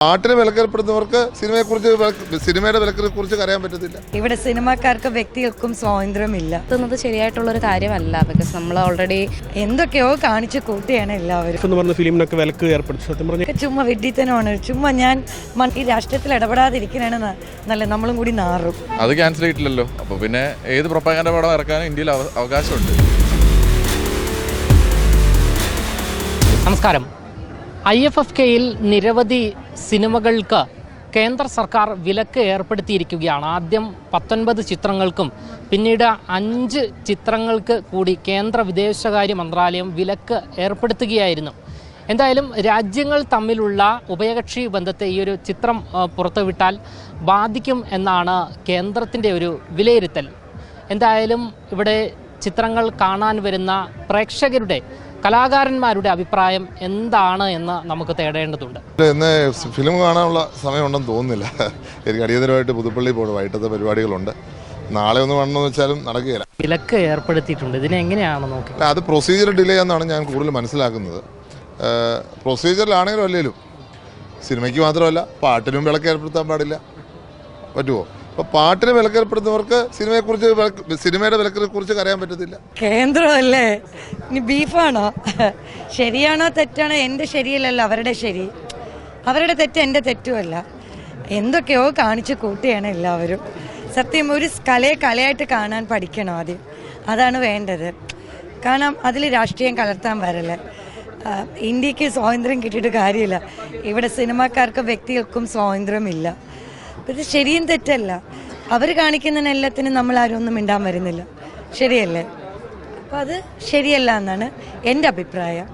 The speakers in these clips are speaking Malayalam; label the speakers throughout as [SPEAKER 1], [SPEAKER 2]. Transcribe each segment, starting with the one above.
[SPEAKER 1] പാട്ടിന് വിലക്കേർപ്പെടുന്നവർക്ക് സിനിമയുടെ വിലക്കിനെ കുറിച്ച് അറിയാൻ പറ്റത്തില്ല.
[SPEAKER 2] ഇവിടെ സിനിമാക്കാർക്ക് വ്യക്തികൾക്കും സ്വാതന്ത്ര്യമില്ല.
[SPEAKER 3] എത്തുന്നത് ശരിയായിട്ടുള്ളൊരു കാര്യമല്ല. ബിക്കോസ് നമ്മൾ ഓൾറെഡി
[SPEAKER 2] എന്തൊക്കെയോ കാണിച്ചു കൂട്ടിയാണ് എല്ലാവരും.
[SPEAKER 4] ഫിലിമിനൊക്കെ വിലക്ക് ഏർപ്പെടുത്തി
[SPEAKER 2] ചുമ്മാ വിഡ്ഢിത്തനമാണ്. ചുമ്മാ ഞാൻ ഈ രാഷ്ട്രീയത്തിൽ ഇടപെടാതിരിക്കണാണ് നല്ല നമ്മളും കൂടി നാറും.
[SPEAKER 5] അത് ക്യാൻസൽ ചെയ്തിട്ടില്ലല്ലോ. അപ്പോൾ പിന്നെ ഏത് പ്രൊപ്പഗാൻഡ പടം ഇറക്കാനും ഇന്ത്യയിൽ അവകാശമുണ്ട്.
[SPEAKER 6] നമസ്കാരം. IFFKയിൽ നിരവധി സിനിമകൾക്ക് കേന്ദ്ര സർക്കാർ വിലക്ക് ഏർപ്പെടുത്തിയിരിക്കുകയാണ്. ആദ്യം 19 ചിത്രങ്ങൾക്കും പിന്നീട് 5 ചിത്രങ്ങൾക്ക് കൂടി കേന്ദ്ര വിദേശകാര്യ മന്ത്രാലയം വിലക്ക് ഏർപ്പെടുത്തുകയായിരുന്നു. എന്തായാലും രാജ്യങ്ങൾ തമ്മിലുള്ള ഉഭയകക്ഷി ബന്ധത്തെ ഈ ഒരു ചിത്രം പുറത്തുവിട്ടാൽ ബാധിക്കും എന്നാണ് കേന്ദ്രത്തിൻ്റെ ഒരു വിലയിരുത്തൽ. എന്തായാലും ഇവിടെ ചിത്രങ്ങൾ കാണാൻ വരുന്ന പ്രേക്ഷകരുടെ കലാകാരന്മാരുടെ അഭിപ്രായം എന്താണ് എന്ന് നമുക്ക് തേടേണ്ടതുണ്ട്.
[SPEAKER 1] ഇന്ന് ഫിലിം കാണാനുള്ള സമയമുണ്ടെന്ന് തോന്നുന്നില്ല. എനിക്ക് അടിയന്തരമായിട്ട് പുതുപ്പള്ളി പോകണം. വൈകിട്ടത്തെ പരിപാടികളുണ്ട്. നാളെ ഒന്ന് വേണമെന്ന് വെച്ചാലും നടക്കുകയില്ല.
[SPEAKER 6] വിലക്ക് ഏർപ്പെടുത്തിയിട്ടുണ്ട്. ഇതിനെങ്ങനെയാണ് നോക്കി?
[SPEAKER 1] അത് പ്രൊസീജിയർ ഡിലേ എന്നാണ് ഞാൻ കൂടുതൽ മനസ്സിലാക്കുന്നത്. പ്രൊസീജിയറിലാണെങ്കിലും അല്ലെങ്കിലും സിനിമയ്ക്ക് മാത്രമല്ല പാട്ടിനും വിലക്ക് ഏർപ്പെടുത്താൻ പാടില്ല. പറ്റുമോ? അപ്പോൾ പാട്ടിന് വിലക്കേർപ്പെടുന്നവർക്ക് സിനിമയുടെ വിലക്കിനെ കുറിച്ച് അറിയാൻ പറ്റത്തില്ല.
[SPEAKER 2] കേന്ദ്രമല്ലേ, ഇനി ബീഫാണോ? ശരിയാണോ തെറ്റാണോ? എൻ്റെ ശരിയല്ലല്ലോ അവരുടെ ശരി, അവരുടെ തെറ്റ് എൻ്റെ തെറ്റുമല്ല. എന്തൊക്കെയോ കാണിച്ചു കൂട്ടിയാണ് എല്ലാവരും. സത്യം, ഒരു കലയായിട്ട് കാണാൻ പഠിക്കണം ആദ്യം. അതാണ് വേണ്ടത്. കാരണം അതിൽ രാഷ്ട്രീയം കലർത്താൻ വരല്ലേ. ഇന്ത്യക്ക് സ്വാതന്ത്ര്യം കിട്ടിയിട്ട് കാര്യമില്ല. ഇവിടെ സിനിമാക്കാർക്കും വ്യക്തികൾക്കും സ്വാതന്ത്ര്യമില്ല. ഇത് ശരിയും തെറ്റല്ല. അവർ കാണിക്കുന്ന എല്ലാത്തിനും നമ്മൾ ആരും ഒന്നും മിണ്ടാൻ വരുന്നില്ല. ശരിയല്ലേ? അപ്പം അത് ശരിയല്ല എന്നാണ് എൻ്റെ അഭിപ്രായം.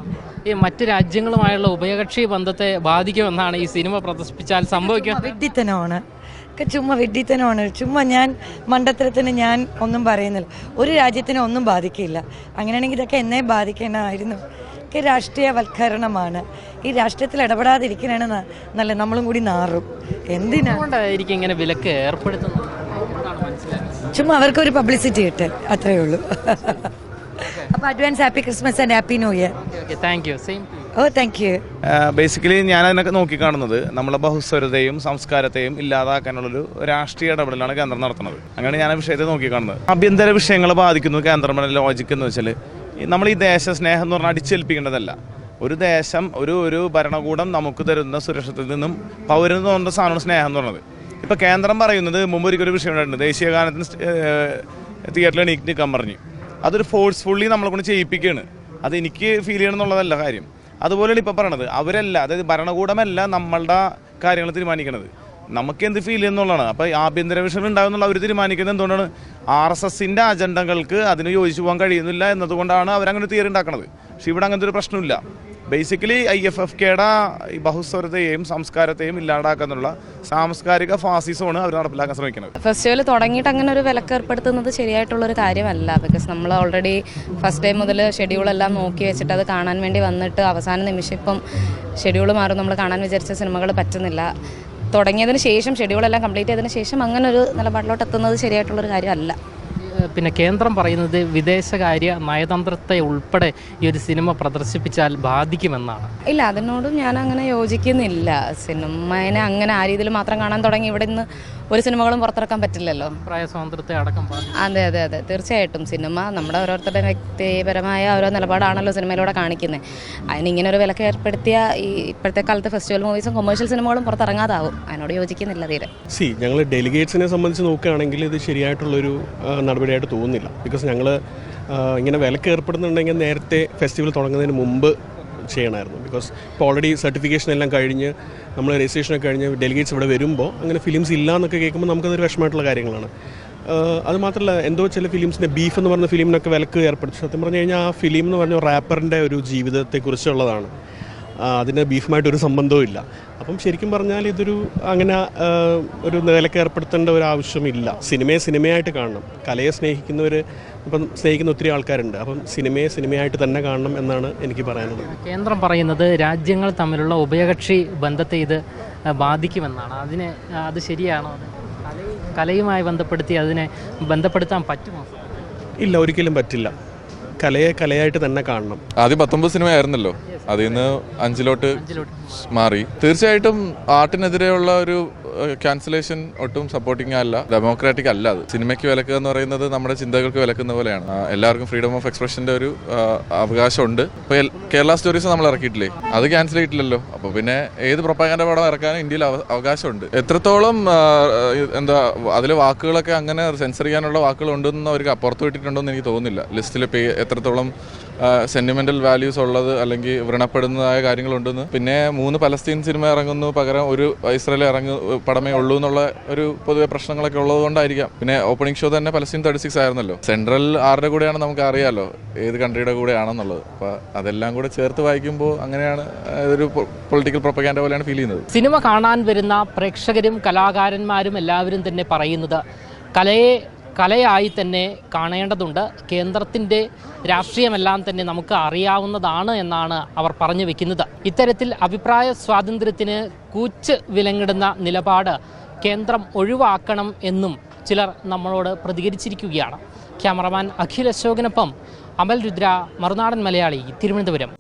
[SPEAKER 6] ഈ മറ്റ് രാജ്യങ്ങളുമായുള്ള ഉഭയകക്ഷി ബന്ധത്തെ ബാധിക്കുമെന്നാണ് ഈ സിനിമ പ്രദർശിപ്പിച്ചാൽ സംഭവിക്കുക.
[SPEAKER 2] വിഡ്ഢിത്തനമാണ്, ചുമ്മാ വിഡ്ഢിത്തനമാണ്. ചുമ്മാ ഞാൻ മണ്ടത്തരത്തിന് ഞാൻ ഒന്നും പറയുന്നില്ല. ഒരു രാജ്യത്തിനെ ഒന്നും ബാധിക്കില്ല. അങ്ങനെയാണെങ്കിൽ ഇതൊക്കെ എന്നെ ബാധിക്കണമായിരുന്നു. രാഷ്ട്രീയവൽക്കരണമാണ്. ഈ രാഷ്ട്രീയത്തിൽ ഇടപെടാതിരിക്കണാണ് നല്ല നമ്മളും കൂടി നാറും.
[SPEAKER 6] എന്തിനായിരിക്കും ഇങ്ങനെ വിലക്ക് ഏർപ്പെടുത്തുന്നത്?
[SPEAKER 2] ചുമ്മാ അവർക്കൊരു പബ്ലിസിറ്റി കിട്ടും, അത്രയേ ഉള്ളൂ. അപ്പോൾ advance happy Christmas and happy new year.
[SPEAKER 6] Thank you. Same.
[SPEAKER 2] Oh, thank you.
[SPEAKER 4] Basically ഞാൻ അതിനൊക്കെ നോക്കിക്കാണുന്നത് നമ്മളെ ബഹുസ്വരതയും സംസ്കാരത്തെയും ഇല്ലാതാക്കാനുള്ളൊരു രാഷ്ട്രീയ ഇടപെടലാണ് കേന്ദ്രം നടത്തുന്നത്. അങ്ങനെയാണ് ഞാൻ വിഷയത്തെ നോക്കിക്കാണുന്നത്. ആഭ്യന്തര വിഷയങ്ങളെ ബാധിക്കുന്നു കേന്ദ്രങ്ങളുടെ ലോജിക്ക് എന്ന് വെച്ചാൽ നമ്മൾ ഈ ദേശസ്നേഹം എന്ന് പറഞ്ഞാൽ അടിച്ചേൽപ്പിക്കേണ്ടതല്ല. ഒരു ദേശം ഒരു ഭരണകൂടം നമുക്ക് തരുന്ന സുരക്ഷത്തിൽ നിന്നും പൗരന് തോന്നുന്ന സാധനമാണ് സ്നേഹം എന്ന് പറയുന്നത്. ഇപ്പോൾ കേന്ദ്രം പറയുന്നത് മുമ്പ് ഒരിക്കലും വിഷയം ഉണ്ടായിട്ടുണ്ട്. ദേശീയ ഗാനത്തിന് തിയേറ്ററിൽ എണീക്കാൻ പറഞ്ഞു. അതൊരു ഫോഴ്സ്ഫുള്ളി നമ്മളെ കൊണ്ട് ചെയ്യിപ്പിക്കുകയാണ്. അത് എനിക്ക് ഫീൽ ചെയ്യണം എന്നുള്ളതല്ല കാര്യം. അതുപോലെയാണ് ഇപ്പോൾ പറയണത്. അവരല്ല, അതായത് ഭരണകൂടമല്ല നമ്മളുടെ കാര്യങ്ങൾ തീരുമാനിക്കുന്നത്. നമുക്ക് എന്ത് ഫീൽ ചെയ്യുന്നുള്ളതാണ്. അപ്പോൾ ആഭ്യന്തര വിഷയം ഉണ്ടാകുന്നുള്ള അവർ തീരുമാനിക്കുന്നത് എന്തുകൊണ്ടാണ്? RSSൻ്റെ അജണ്ടകൾക്ക് അതിന് യോജിച്ചു പോകാൻ കഴിയുന്നില്ല എന്നതുകൊണ്ടാണ് അവരങ്ങനെ തിയറി ഉണ്ടാക്കുന്നത്. പക്ഷെ ഇവിടെ അങ്ങനത്തെ ഒരു പ്രശ്നമില്ല. ബേസിക്കലി IFFKയുടെ ഈ ബഹുസ്വരതയെയും സംസ്കാരത്തെയും ഇല്ലാണ്ടാക്കാനുള്ള സാംസ്കാരിക ഫാസിസമാണ് അവർ നടപ്പിലാക്കാൻ ശ്രമിക്കുന്നത്.
[SPEAKER 3] ഫെസ്റ്റിവൽ തുടങ്ങിയിട്ട് അങ്ങനെ ഒരു വിലക്ക് ഏർപ്പെടുത്തുന്നത് ശരിയായിട്ടുള്ളൊരു കാര്യമല്ല. ബിക്കോസ് നമ്മൾ ഓൾറെഡി ഫസ്റ്റ് ഡേ മുതൽ ഷെഡ്യൂളെല്ലാം നോക്കി വെച്ചിട്ട് അത് കാണാൻ വേണ്ടി വന്നിട്ട് അവസാന നിമിഷം ഇപ്പം ഷെഡ്യൂൾ മാറും. നമ്മൾ കാണാൻ വിചാരിച്ച സിനിമകൾ പറ്റുന്നില്ല. തുടങ്ങിയതിന് ശേഷം ഷെഡ്യൂളെല്ലാം കംപ്ലീറ്റ് ചെയ്തതിന് ശേഷം അങ്ങനെ ഒരു നിലപാടിലോട്ട് എത്തുന്നത് ശരിയായിട്ടുള്ളൊരു കാര്യമല്ല.
[SPEAKER 6] പിന്നെ കേന്ദ്രം പറയുന്നത് വിദേശകാര്യ നയതന്ത്രത്തെ ഉൾപ്പെടെ ഈ ഒരു സിനിമ പ്രദർശിപ്പിച്ചാൽ ബാധിക്കുമെന്നാണ്.
[SPEAKER 3] ഇല്ല, അതിനോടും ഞാൻ അങ്ങനെ യോജിക്കുന്നില്ല. സിനിമേനെ അങ്ങനെ ആ രീതിയിൽ മാത്രം കാണാൻ തുടങ്ങി ഇവിടെ നിന്ന് ഒരു സിനിമകളും പുറത്തിറക്കാൻ പറ്റില്ലല്ലോ.
[SPEAKER 6] അഭിപ്രായ സ്വാതന്ത്ര്യത്തെ അടക്കം.
[SPEAKER 3] അതെ അതെ അതെ, തീർച്ചയായിട്ടും. സിനിമ നമ്മുടെ ഓരോരുത്തരുടെ വ്യക്തിപരമായ ഓരോ നിലപാടാണല്ലോ സിനിമയിലൂടെ കാണിക്കുന്നത്. അതിനിങ്ങനെ ഒരു വിലക്ക് ഏർപ്പെടുത്തിയ ഈ ഇപ്പോഴത്തെ കാലത്ത് ഫെസ്റ്റിവൽ മൂവീസും കൊമേഴ്ഷ്യൽ സിനിമകളും പുറത്തിറങ്ങാതാവും. അതിനോട് യോജിക്കുന്നില്ല തീരെ.
[SPEAKER 4] ഞങ്ങൾ ഡെലിഗേറ്റ്സിനെ സംബന്ധിച്ച് നോക്കുകയാണെങ്കിൽ ഇത് ശരിയായിട്ടുള്ളൊരു നടപടിയായിട്ട് തോന്നുന്നില്ല. ബിക്കോസ് ഞങ്ങൾ ഇങ്ങനെ വിലക്ക് ഏർപ്പെടുന്നുണ്ടെങ്കിൽ നേരത്തെ ഫെസ്റ്റിവൽ തുടങ്ങുന്നതിന് മുമ്പ് ചെയ്യണമായിരുന്നു. ബിക്കോസ് ഇപ്പോൾ ഓൾറെഡി സർട്ടിഫിക്കേഷൻ എല്ലാം കഴിഞ്ഞ് നമ്മൾ രജിസ്ട്രേഷനൊക്കെ കഴിഞ്ഞ് ഡെലിഗേറ്റ്സ് ഇവിടെ വരുമ്പോൾ അങ്ങനെ ഫിലിംസ് ഇല്ല എന്നൊക്കെ കേൾക്കുമ്പോൾ നമുക്കതൊരു വിഷമമായിട്ടുള്ള കാര്യങ്ങളാണ്. അതുമാത്രമല്ല, എന്തോ ചില ഫിലിംസിൻ്റെ ബീഫ് എന്ന് പറഞ്ഞ ഫിലിമിനൊക്കെ വിലക്ക് ഏർപ്പെടുത്തി. സത്യം പറഞ്ഞു കഴിഞ്ഞാൽ ആ ഫിലിം എന്ന് പറഞ്ഞ റാപ്പറിൻ്റെ ഒരു ജീവിതത്തെക്കുറിച്ചുള്ളതാണ്. അതിന് ബീഫുമായിട്ടൊരു സംബന്ധവും ഇല്ല. അപ്പം ശരിക്കും പറഞ്ഞാൽ ഇതൊരു അങ്ങനെ ഒരു വിലക്ക് ഏർപ്പെടുത്തേണ്ട ഒരു ആവശ്യമില്ല. സിനിമയെ സിനിമയായിട്ട് കാണണം. കലയെ സ്നേഹിക്കുന്ന ഒത്തിരി ആൾക്കാരുണ്ട്. അപ്പം സിനിമയെ സിനിമയായിട്ട് തന്നെ കാണണം എന്നാണ് എനിക്ക് പറയാനുള്ളത്.
[SPEAKER 6] കേന്ദ്രം പറയുന്നത് രാജ്യങ്ങൾ തമ്മിലുള്ള ഉഭയകക്ഷി ബന്ധത്തെ ഇത് ബാധിക്കുമെന്നാണ്. അത് ശരിയാണോ? കലയുമായി ബന്ധപ്പെടുത്തി അതിനെ ബന്ധപ്പെടുത്താൻ പറ്റുമോ?
[SPEAKER 4] ഇല്ല, ഒരിക്കലും പറ്റില്ല. കലയെ കലയായിട്ട് തന്നെ കാണണം.
[SPEAKER 5] ആദ്യം 19 സിനിമയായിരുന്നല്ലോ. അതിൽ നിന്ന് 5 മാറി. തീർച്ചയായിട്ടും ആർട്ടിനെതിരെയുള്ള ഒരു ക്യാൻസലേഷൻ ഒട്ടും സപ്പോർട്ടിങ് അല്ല, ഡെമോക്രാറ്റിക് അല്ല. അത് സിനിമയ്ക്ക് വിലക്കുക എന്ന് പറയുന്നത് നമ്മുടെ ചിന്തകൾക്ക് വിലക്കുന്ന പോലെയാണ്. എല്ലാവർക്കും ഫ്രീഡം ഓഫ് എക്സ്പ്രഷൻ്റെ ഒരു അവകാശമുണ്ട്. ഇപ്പോൾ കേരള സ്റ്റോറീസ് നമ്മൾ ഇറക്കിയിട്ടില്ലേ, അത് ക്യാൻസൽ ചെയ്തിട്ടില്ലല്ലോ. അപ്പോൾ പിന്നെ ഏത് പ്രൊപ്പഗാൻഡ പടം ഇറക്കാനും ഇന്ത്യയിൽ അവകാശമുണ്ട്. എത്രത്തോളം എന്താ അതിൽ വാക്കുകളൊക്കെ അങ്ങനെ സെൻസർ ചെയ്യാനുള്ള വാക്കുകൾ ഉണ്ടെന്ന് അവർക്ക് പുറത്തു വിട്ടിട്ടുണ്ടോ എന്ന് എനിക്ക് തോന്നുന്നില്ല. ലിസ്റ്റിൽ എത്രത്തോളം സെന്റിമെന്റൽ വാല്യൂസ് ഉള്ളത് അല്ലെങ്കിൽ വ്രണപ്പെടുന്നതായ കാര്യങ്ങളുണ്ടെന്ന്. പിന്നെ 3 പലസ്തീൻ സിനിമ ഇറങ്ങുന്നു, പകരം ഒരു ഇസ്രായേൽ പടമേ ഉള്ളൂ എന്നുള്ള ഒരു പൊതുവെ പ്രശ്നങ്ങളൊക്കെ ഉള്ളത് കൊണ്ടായിരിക്കാം. പിന്നെ ഓപ്പണിംഗ് ഷോ തന്നെ പലസ്തീൻ 36 ആയിരുന്നല്ലോ. സെൻട്രൽ ആരുടെ കൂടെയാണ് നമുക്ക് അറിയാമല്ലോ, ഏത് കൺട്രിയുടെ കൂടെയാണെന്നുള്ളത്. അപ്പോൾ അതെല്ലാം കൂടെ ചേർത്ത് വായിക്കുമ്പോൾ അങ്ങനെയാണ് ഒരു പൊളിറ്റിക്കൽ പ്രൊപ്പഗാൻഡ പോലെയാണ് ഫീൽ ചെയ്യുന്നത്.
[SPEAKER 6] സിനിമ കാണാൻ വരുന്ന പ്രേക്ഷകരും കലാകാരന്മാരും എല്ലാവരും തന്നെ പറയുന്നത് കലയായി തന്നെ കാണേണ്ടതുണ്ട്. കേന്ദ്രത്തിൻ്റെ രാഷ്ട്രീയമെല്ലാം തന്നെ നമുക്ക് അറിയാവുന്നതാണ് എന്നാണ് അവർ പറഞ്ഞു വെക്കുന്നത്. ഇത്തരത്തിൽ അഭിപ്രായ സ്വാതന്ത്ര്യത്തിന് കൂച്ച് വിലങ്ങിടുന്ന നിലപാട് കേന്ദ്രം ഒഴിവാക്കണം എന്നും ചിലർ നമ്മളോട് പ്രതികരിച്ചിരിക്കുകയാണ്. ക്യാമറമാൻ അഖിൽ അശോകനൊപ്പം അമൽ രുദ്ര, മറുനാടൻ മലയാളി, തിരുവനന്തപുരം.